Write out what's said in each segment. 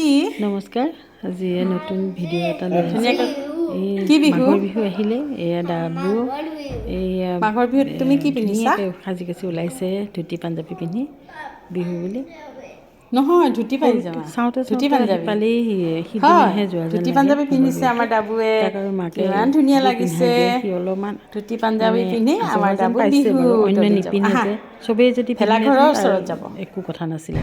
কি নমস্কাৰ আজি নতুন ভিডিঅ' এটা লৈ ধুনীয়াকৈ কি বিহু বিহু আহিলে এয়া ডাবু এয়া মাঘৰ বিহুত তুমি কি পিন্ধিছা ধুনীয়াকৈ সাজি কাচি ওলাইছে ধুতি পাঞ্জাবী পিন্ধি বিহু বুলি নহয় ধুতি পাইজামা চাওঁতে ধুতি চাওঁতে আহি পাঞ্জাবী পালেই হয় সিদিনাহে যোৱা যেন ধুতি লাগে পাঞ্জাবী মাঘৰ পিন্ধিছে বিহুটো আমাৰ ডাবুৱে তাক আৰু মাকে কিমান ধুনীয়া যি পিন্ধাই লাগিছে দিয়ে সি অলপমান ধুতি পাঞ্জাবী মানে পিন্ধি আমাৰ আচল যেন ডাবু পাইছে বিহু বাৰু অন্য তলিত যাব নিপিন্ধে আহা যে চবেই যদি ভেলাঘৰৰ পিন্ধিলেহেঁতেন তাৰ ওচৰত যাব একো কথা নাছিলে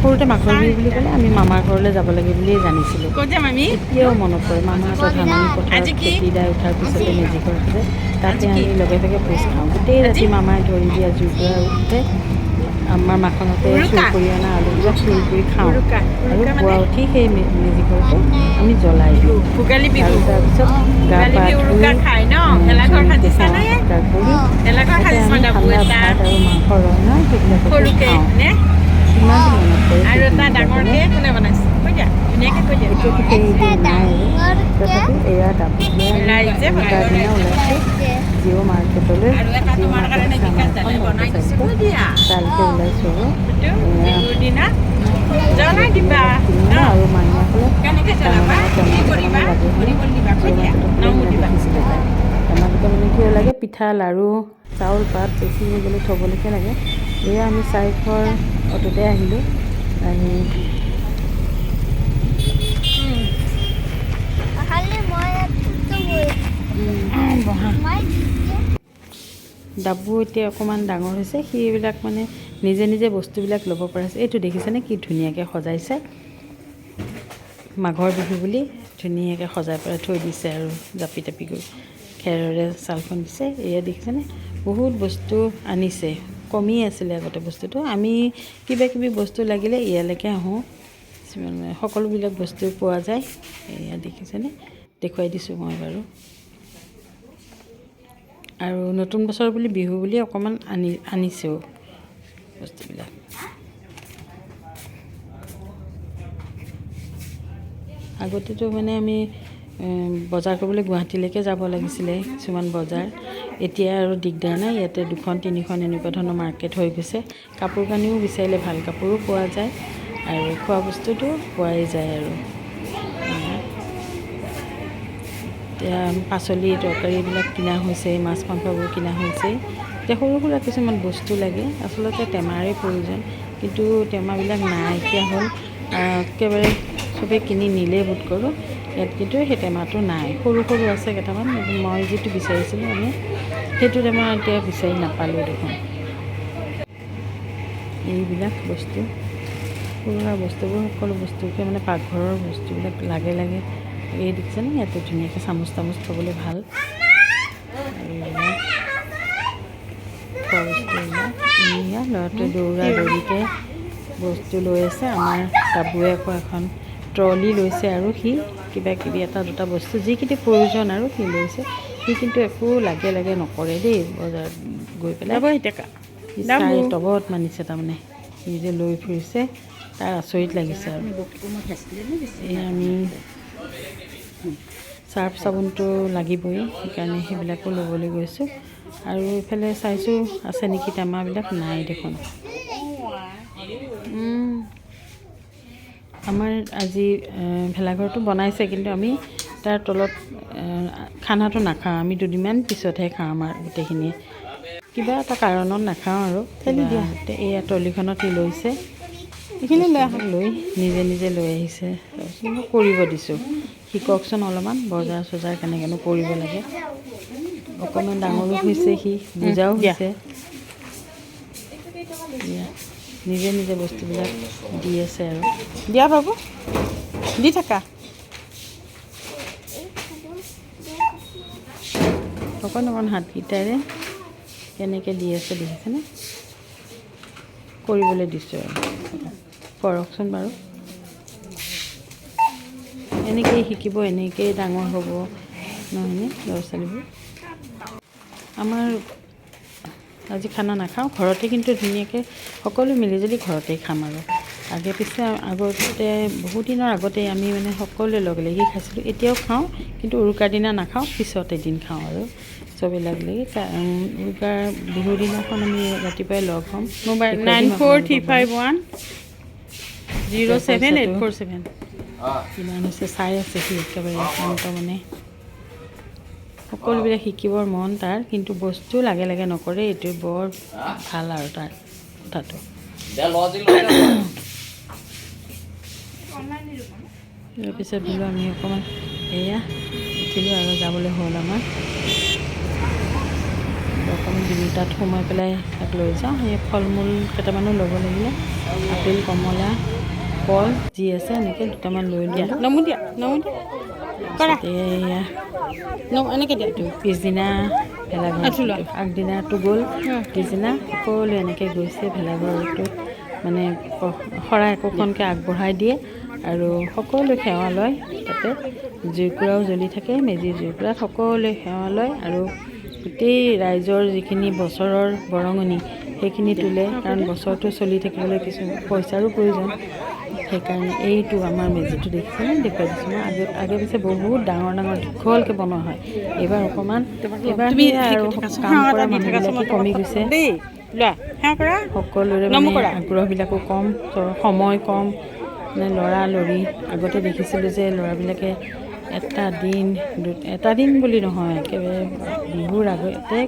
সৰুতে মাঘৰ বিহু বুলি ক'লে আমি মামাৰ ঘৰলৈ যাব লাগে বুলিয়ে জানিছিলোঁ এতিয়াও মনত পৰে মামাহঁতৰ ধাননি পথাৰত খেতি দাই উঠাৰ পিছতে মেজি ঘৰ আছে তাতে আমি লগে ভাগে ভোজ খাওঁ গোটেই ৰাতি মামাই ধৰি দিয়া জুইৰ পৰা উঠে আমাৰ মাখনতে চুৰ কৰি অনা আলুবিলাক চুৰ কৰি খাওঁ আৰু পুৱা উঠি সেই মেজি ঘৰটো আমি জ্বলাই দিওঁ আৰু তাৰপিছত গা পা ধুই কেঁচা সৎকাৰ কৰি তাতে আমি ঠাণ্ডা ভাত আৰু মাংস ৰন্ধা সেইবিলাককে খাওঁ কিমান মনত পৰে এতিয়াতো সেইটো নাই আৰু তথাপি এয়া ডাবুকে উৰুকাৰ দিনা ওলাইছোঁ জিঅ' মাৰ্কেটলৈ জিঅ' মাৰ্কেট আছে আমাৰ তালৈকে ওলাইছোঁ আৰু কিনিম আৰু মানুহসকলে ডাঙৰ ডাঙৰ টেমা কেইটামান লাগে হেনো জিঅ' মাৰ্কেটত দেখিছিলে টেমাকেইটা মানে কিয় লাগে পিঠা লাড়ু চাউল পাত বেছি হৈ গ'লে থ'বলৈকে লাগে এয়া আমি চাৰিঘৰ অটোতে আহিলোঁ আহি ডাবু এতিয়া অকণমান ডাঙৰ হৈছে সেইবিলাক মানে নিজে নিজে বস্তুবিলাক ল'ব পৰা হৈছে এইটো দেখিছেনে কি ধুনীয়াকৈ সজাইছে মাঘৰ বিহু বুলি ধুনীয়াকৈ সজাই পেলাই থৈ দিছে আৰু জাপি টাপি কৰি খেৰেৰে ছালখন দিছে এয়া দেখিছেনে বহুত বস্তু আনিছে কমি আছিলে আগতে বস্তুটো আমি কিবা কিবি বস্তু লাগিলে ইয়ালৈকে আহোঁ সকলোবিলাক বস্তু পোৱা যায় এয়া দেখিছেনে দেখুৱাই দিছোঁ মই বাৰু আৰু নতুন বছৰ বুলি বিহু বুলি অকণমান আনিছেও বস্তুবিলাক আগতেতো মানে আমি বজাৰ কৰিবলৈ গুৱাহাটীলৈকে যাব লাগিছিলে কিছুমান বজাৰ এতিয়া আৰু দিগদাৰ নাই ইয়াতে 2খন 3খন এনেকুৱা ধৰণৰ মাৰ্কেট হৈ গৈছে কাপোৰ কানিও বিচাৰিলে ভাল কাপোৰো পোৱা যায় আৰু খোৱা বস্তুটো পোৱাই যায় আৰু এতিয়া পাচলি তৰকাৰীবিলাক কিনা হৈছে মাছ মাংসবোৰ কিনা হৈছে এতিয়া সৰু সুৰা কিছুমান বস্তু লাগে আচলতে টেমাৰে প্ৰয়োজন কিন্তু টেমাবিলাক নাইকিয়া হ'ল একেবাৰে চবেই কিনি নিলেই বোধ কৰোঁ ইয়াত কিন্তু সেই টেমাটো নাই সৰু সৰু আছে কেইটামান মই যিটো বিচাৰিছিলোঁ আমি সেইটো টেমা এতিয়া বিচাৰি নাপালোঁ দেখোন এইবিলাক বস্তু সৰু সুৰা বস্তুবোৰ সকলো বস্তুকে মানে পাকঘৰৰ বস্তুবিলাক লাগে এই দেখিছেনে ইয়াতে ধুনীয়াকৈ চামুচ তামুচ থ'বলৈ ভাল আৰু এইবিলাক খোৱা বস্তুবিলাক এয়া ল'ৰাটোৱে দৌৰা দৌৰিকৈ বস্তু লৈ আছে আমাৰ ডাবুৱে আকৌ এখন ট্ৰলি লৈছে আৰু সি কিবা কিবি এটা দুটা বস্তু যিখিনি প্ৰয়োজন আৰু সি লৈছে সি কিন্তু একো লাগে নকৰে দেই বজাৰত গৈ পেলাই চাই তবত মানিছে তাৰমানে সি যে লৈ ফুৰিছে তাৰ আচৰিত লাগিছে আৰু এই আমি চাৰ্ফ চাবোনটো লাগিবই সেইকাৰণে সেইবিলাকো ল'বলৈ গৈছোঁ আৰু এইফালে চাইছোঁ আছে নেকি টেমাবিলাক নাই দেখোন আমাৰ আজি ভেলাঘৰটো বনাইছে কিন্তু আমি তাৰ তলত খানাটো নাখাওঁ আমি দুদিনমান পিছতহে খাওঁ আমাৰ গোটেইখিনিয়ে কিবা এটা কাৰণত নাখাওঁ আৰু এয়া ট্ৰলিখনত সি লৈছে এইখিনি লৈ নিজে নিজে লৈ আহিছে তাৰপিছত মই কৰিব দিছোঁ শিককচোন অলপমান বজাৰ চজাৰ কেনেকৈনো কৰিব লাগে অকণমান ডাঙৰো হৈছে সি বুজাও হৈছে নিজে নিজে বস্তুবিলাক দি আছে আৰু দিয়া বাবু দি থাকা অকণ হাতকেইটাৰে কেনেকৈ দি আছে দেখিছেনে কৰিবলৈ দিছোঁ আৰু কৰকচোন বাৰু এনেকৈয়ে শিকিব এনেকৈয়ে ডাঙৰ হ'ব নহয়নে ল'ৰা ছোৱালীবোৰ আমাৰ আজি খানা নাখাওঁ ঘৰতে কিন্তু ধুনীয়াকৈ সকলো মিলিজুলি ঘৰতেই খাম আৰু আগে পিছে আগতে বহুত দিনৰ আগতে আমি মানে সকলোৱে লগ লাগি খাইছিলোঁ এতিয়াও খাওঁ কিন্তু উৰুকাৰ দিনা নাখাওঁ পিছত এদিন খাওঁ আৰু চবেই লাগি উৰুকাৰ বিহুৰ দিনাখন আমি ৰাতিপুৱাই লগ হ'ম। মোবাইল 93510787 কিমান হৈছে চাই আছে সি একেবাৰে শান্ত মানে সকলোবিলাক শিকিবৰ মন তাৰ, কিন্তু বস্তু লাগে লাগে নকৰে, এইটো বৰ ভাল আৰু তাৰ কথাটো। তাৰপিছত বোলো আমি অকণমান এয়া উঠিলোঁ আৰু যাবলৈ হ'ল আমাৰ। অকণমান ডিঙি তাত সোমাই পেলাই তাক লৈ যাওঁ। সেই ফল মূল কেইটামানো ল'ব লাগিলে, আপেল কমলা কল যি আছে এনেকৈ দুটামান লৈ দিয়া। নমু দিয়া কৰা এয়া এনেকৈ দিয়া। এইটো পিছদিনা ভেলাঘৰ, আগদিনাটো গ'ল, পিছদিনা সকলোৱে এনেকৈ গৈছে ভেলাঘৰটোত মানে শৰাই একোখনকৈ আগবঢ়াই দিয়ে আৰু সকলোৱে সেৱা লয়। তাতে জুইকুৰাও জ্বলি থাকে, মেজিৰ জুইকুৰাত সকলোৱে সেৱা লয় আৰু গোটেই ৰাইজৰ যিখিনি বছৰৰ বৰঙণি সেইখিনি তোলে, কাৰণ বছৰটো চলি থাকিবলৈ কিছু পইচাৰো প্ৰয়োজন। সেইকাৰণে এইটো আমাৰ মেজিটো দেখিছেনে, দেখুৱাই দিছোঁ মই। আগে পিছে বহুত ডাঙৰ ডাঙৰ দীঘলকৈ বনোৱা হয়, এইবাৰ অকণমান আৰু কাম কৰা মানুহবিলাকে কমি গৈছে, সকলোৰে মানে আগ্ৰহবিলাকো কম, সময় কম, মানে ল'ৰালৰি। আগতে দেখিছিলোঁ যে ল'ৰাবিলাকে এটা দিন বুলি নহয়, একেবাৰে বিহুৰ আগতে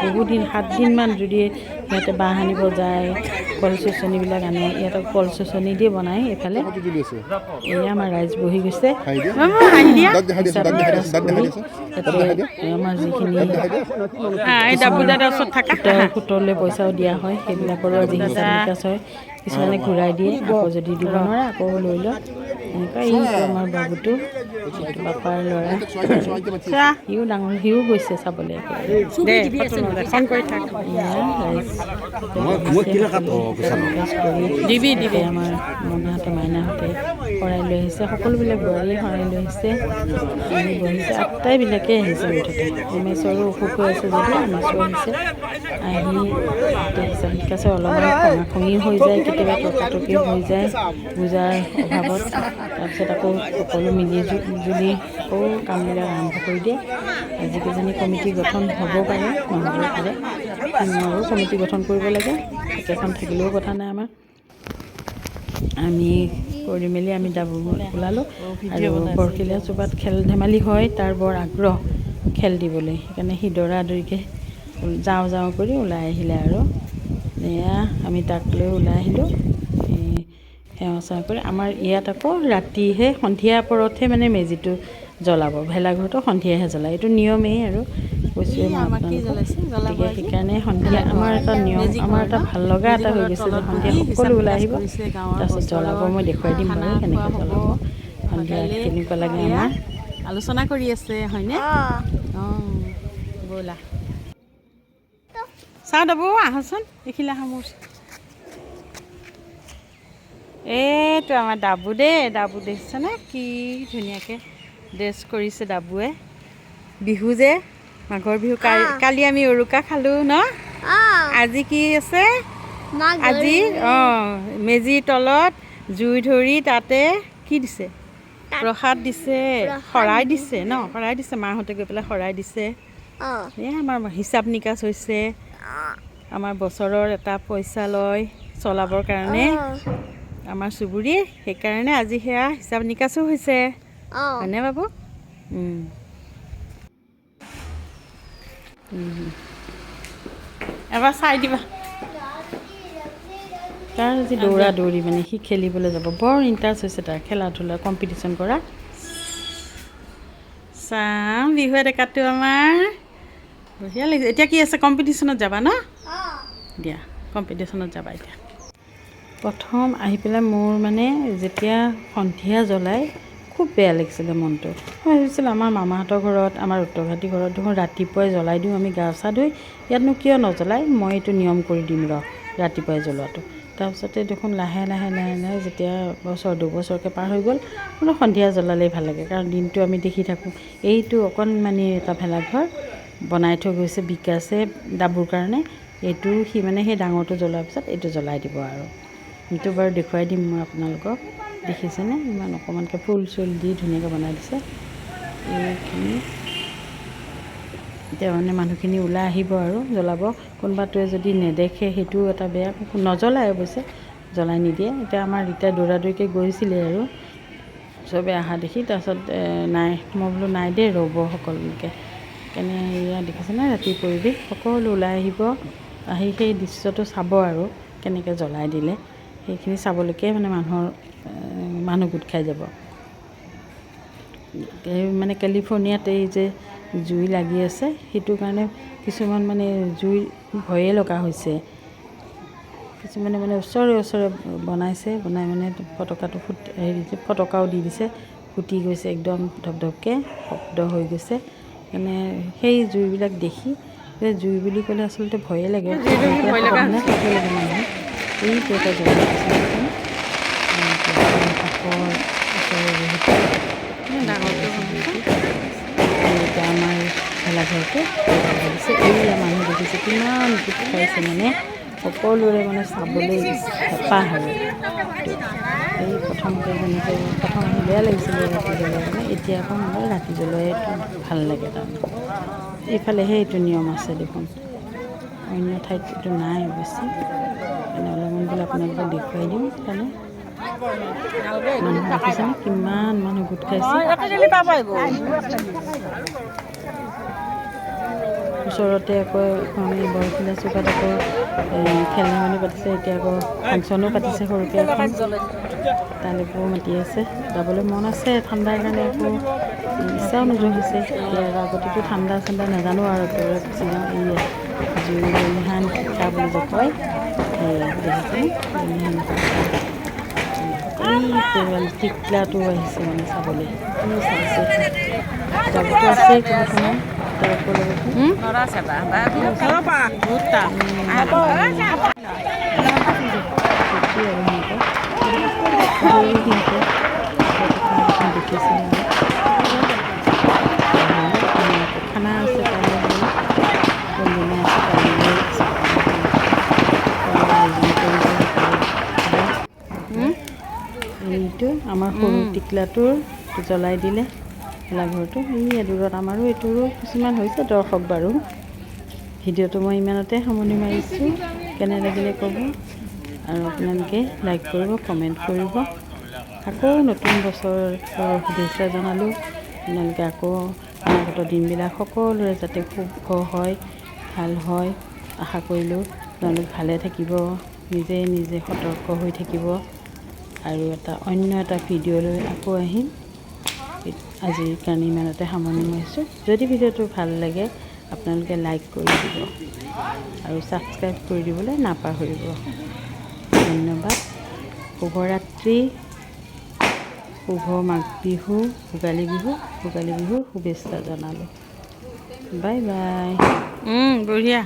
বহুদিন 7 দিনমান যদি সিহঁতে বাঁহ আনিব যায়, কল চচনিবিলাক আনে, ইহঁতক কল চচনি দি বনায়। এইফালে এয়া আমাৰ ৰাইজ বহি গৈছে, আমাৰ যিখিনি সুতলৈ পইচাও দিয়া হয় সেইবিলাকৰো আজি হিচাপ নিকাচ হয়। কিছুমানে ঘূৰাই দিয়ে, আকৌ যদি দিব নোৱাৰে আকৌ লৈ লয় এনেকুৱা। এইটো আমাৰ বাবুটো বাপাৰ ল'ৰা, সিও ডাঙৰ, সিও গৈছে চাবলৈ। আমাৰ মনাহঁতে মাইনাহঁতে শৰাই লৈ আহিছে, সকলোবিলাক বোৱাৰীয়ে শৰাই লৈ আহিছে, আমি বহিছে, আটাইবিলাকেই আহিছে মুঠতে। উমেশৰো অসুখ হৈ আছে যদি উমেশো আহিছে, আহি হিচাপ নিকাচে অলপমান খঙাখঙি হৈ যায়, কেতিয়াবা তৰ্কাতৰ্কি হৈ যায় পূজাৰ অভাৱত। তাৰপিছত আকৌ সকলো মিলি জুলি আকৌ কামবিলাক আৰম্ভ কৰি দিয়ে। আজি কিজানি কমিটি গঠন হ'ব পাৰে, নহ'ব পাৰে, আৰু কমিটি গঠন কৰিব লাগে, একেখন থাকিলেও কথা নাই আমাৰ। আমি কৰি মেলি আমি ডাবুল ওলালোঁ আৰু বৰশিলীয়া চোপাত খেল ধেমালি হয়, তাৰ বৰ আগ্ৰহ খেল দিবলৈ, সেইকাৰণে সি দৌৰাদৌৰিকৈ যাওঁ কৰি ওলাই আহিলে আৰু এয়া আমি তাক লৈ ওলাই আহিলোঁ সেৱা চেৱা কৰি। আমাৰ ইয়াত আকৌ ৰাতিহে, সন্ধিয়া পৰতহে মানে মেজিটো জ্বলাব, ভেলাঘৰটো সন্ধিয়াহে জ্বলায়, এইটো নিয়মেই আৰু কৈছোঁৱে মই আপোনালোকক। গতিকে সেইকাৰণে সন্ধিয়া আমাৰ এটা নিয়ম, আমাৰ এটা ভাল লগা এটা হৈ গৈছে যে সন্ধিয়া সকলো ওলাই আহিব, তাৰপিছত জ্বলাব। মই দেখুৱাই দিম বাৰু কেনেকৈ জ্বলাব, সন্ধিয়া কেনেকুৱা লাগে আমাৰ। আলোচনা কৰি আছে হয়নে? অঁ ব'লা চাওঁ দাবু, আহচোন এইখিলা আহা মোৰ। এইটো আমাৰ ডাবু দেই, ডাবু দেখিছেনে কি ধুনীয়াকৈ ড্ৰেছ কৰিছে ডাবুৱে। বিহু যে, মাঘৰ বিহু, কালি আমি উৰুকা খালোঁ ন। আজি কি আছে, আজি মেজিৰ তলত জুই ধৰি তাতে কি দিছে, প্ৰসাদ দিছে, শৰাই দিছে ন, শৰাই দিছে, মাহঁতে গৈ পেলাই শৰাই দিছে। এই আমাৰ হিচাপ নিকাচ হৈছে, আমাৰ বছৰৰ এটা পইচা লয় চলাবৰ কাৰণে আমাৰ চুবুৰী, সেইকাৰণে আজি সেয়া হিচাপ নিকাচো হৈছে হয়নে বাবু? এবাৰ চাই দিবা। তাৰ আজি দৌৰা দৌৰি, মানে সি খেলিবলৈ যাব, বৰ ইণ্টাৰেষ্ট হৈছে তাৰ খেলা ধূলা কম্পিটিশ্যন কৰা। চাওঁ বিহু ডেকাটো আমাৰ বঢ়িয়া লাগিছে। এতিয়া কি আছে, কম্পিটিশ্যনত যাবা ন? দিয়া কম্পিটিশ্যনত যাবা এতিয়া। প্ৰথম আহি পেলাই মোৰ মানে যেতিয়া সন্ধিয়া জ্বলাই খুব বেয়া লাগিছিলে মনটো। মই ভাবিছিলোঁ আমাৰ মামাহঁতৰ ঘৰত, আমাৰ উত্তৰঘাটী ঘৰত দেখোন ৰাতিপুৱাই জ্বলাই দিওঁ আমি গা চা ধুই, ইয়াতনো কিয় নজ্বলাই, মই এইটো নিয়ম কৰি দিম ৰাতিপুৱাই জ্বলোৱাটো। তাৰপিছতে দেখোন লাহে লাহে যেতিয়া বছৰ দুবছৰকৈ পাৰ হৈ গ'ল, বোলো সন্ধিয়া জ্বলালেই ভাল লাগে, কাৰণ দিনটো আমি দেখি থাকোঁ এইটো অকণমানি এটা ভেলাঘৰ বনাই থৈ গৈছে বিকাশে ডাবুৰ কাৰণে, এইটো সি মানে সেই ডাঙৰটো জ্বলোৱাৰ পিছত এইটো জ্বলাই দিব আৰু। সেইটো বাৰু দেখুৱাই দিম মই আপোনালোকক, দেখিছেনে ইমান অকণমানকৈ ফুল চুল দি ধুনীয়াকৈ বনাই দিছে। এইখিনি এতিয়া মানে মানুহখিনি ওলাই আহিব আৰু জ্বলাব। কোনোবাটোৱে যদি নেদেখে সেইটোও এটা বেয়া, নজ্বলাই অৱশ্যে, জ্বলাই নিদিয়ে। এতিয়া আমাৰ ৰীতা দৌৰাদৌৰিকৈ গৈছিলে আৰু চবে অহা দেখি, তাৰপিছত নাই, মই বোলো নাই দেই, ৰ'ব সকলোকে। কেনে এয়া দেখিছেনে ৰাতিৰ পৰিৱেশ, সকলো ওলাই আহিব, আহি সেই দৃশ্যটো চাব আৰু কেনেকৈ জ্বলাই দিলে, সেইখিনি চাবলৈকে মানে মানুহ গোট খাই যাব। মানে কেলিফৰ্ণিয়াত এই যে জুই লাগি আছে, সেইটো কাৰণে কিছুমান মানে জুই ভয়ে লগা হৈছে। কিছুমানে মানে ওচৰে বনাইছে, বনাই মানে ফটকাও দি দিছে, ফুটি গৈছে একদম ধপধপকৈ, শব্দ হৈ গৈছে। মানে সেই জুইবিলাক দেখি, জুই বুলি ক'লে আচলতে ভয়ে লাগে, মানুহ এইটো এটা জ্বলাই দিছে এতিয়া আমাৰ ভেলাঘৰটো দিছে। এইয়া মানুহ দেখিছে কিমান গোট খাইছে, মানে সকলোৰে মানে চাবলৈ হেঁপাহ আৰু এই প্ৰথমতে যেনেকৈ প্ৰথম আহি বেয়া লাগিছিলে ৰাতি জ্বলাই মানে, এতিয়া আকৌ মানে ৰাতি জ্বলাইটো ভাল লাগে। তাৰমানে এইফালেহে এইটো নিয়ম আছে দেখোন, অন্য ঠাইত এইটো নাই অৱশ্যে। মানে অলপমান বোলে আপোনালোকক দেখুৱাই দিওঁ। সেইকাৰণে মানুহ দেখিছেনে কিমান মানুহ গোট খাইছে। ওচৰতে আকৌ আমি বৰশিলা চুকাত আকৌ খেল ধেমালি পাতিছে, এতিয়া আকৌ ফাংচনো পাতিছে সৰুকৈ এখন, তালৈকেও মাতি আছে, যাবলৈ মন আছে। ঠাণ্ডাৰ কাৰণে আকৌ ইচ্ছাও নোযোৱা হৈছে। এতিয়া আগতেতো ঠাণ্ডা নাজানো আৰু একেবাৰে গুচি যাওঁ। এই জুই নিহান শিখা বুলি যে কয়, সেয়া দেখিছেনে, নিহান শিখা। টিকলাটো আহিছে মানে চাবলৈ, চাইছে যাবতো আছেই কোনো সময়। তাৰ খানা আছে, কাইলৈ কোনদিনা আছে, কাইলৈ এইটো আমাৰ সৰু টিকলাটোৰ জ্বলাই দিলে ভেলাঘৰটো। এই দূৰত আমাৰো এইটোৰো কিছুমান হৈছে দৰ্শক বাৰু। ভিডিঅ'টো মই ইমানতে সামৰণি মাৰিছোঁ। কেনে লাগিলে ক'ব, আৰু আপোনালোকে লাইক কৰিব, কমেণ্ট কৰিব। আকৌ নতুন বছৰৰ শুভেচ্ছা জনালোঁ। আপোনালোকে আকৌ অনাগত দিনবিলাক সকলোৰে যাতে শুভ হয়, ভাল হয় আশা কৰিলোঁ। আপোনালোক ভালে থাকিব, নিজে সতৰ্ক হৈ থাকিব। আৰু অন্য এটা ভিডিঅ' লৈ আকৌ আহিম। আজিৰ কাৰণে ইমানতে সামৰণি মাৰিছোঁ। যদি ভিডিঅ'টো ভাল লাগে আপোনালোকে লাইক কৰি দিব আৰু ছাবস্ক্ৰাইব কৰি দিবলৈ নাপাহৰিব। ধন্যবাদ। শুভৰাত্ৰি, শুভ মাঘ বিহু, ভোগালী বিহুৰ শুভেচ্ছা জনালোঁ। Bye bye. বঢ়িয়া।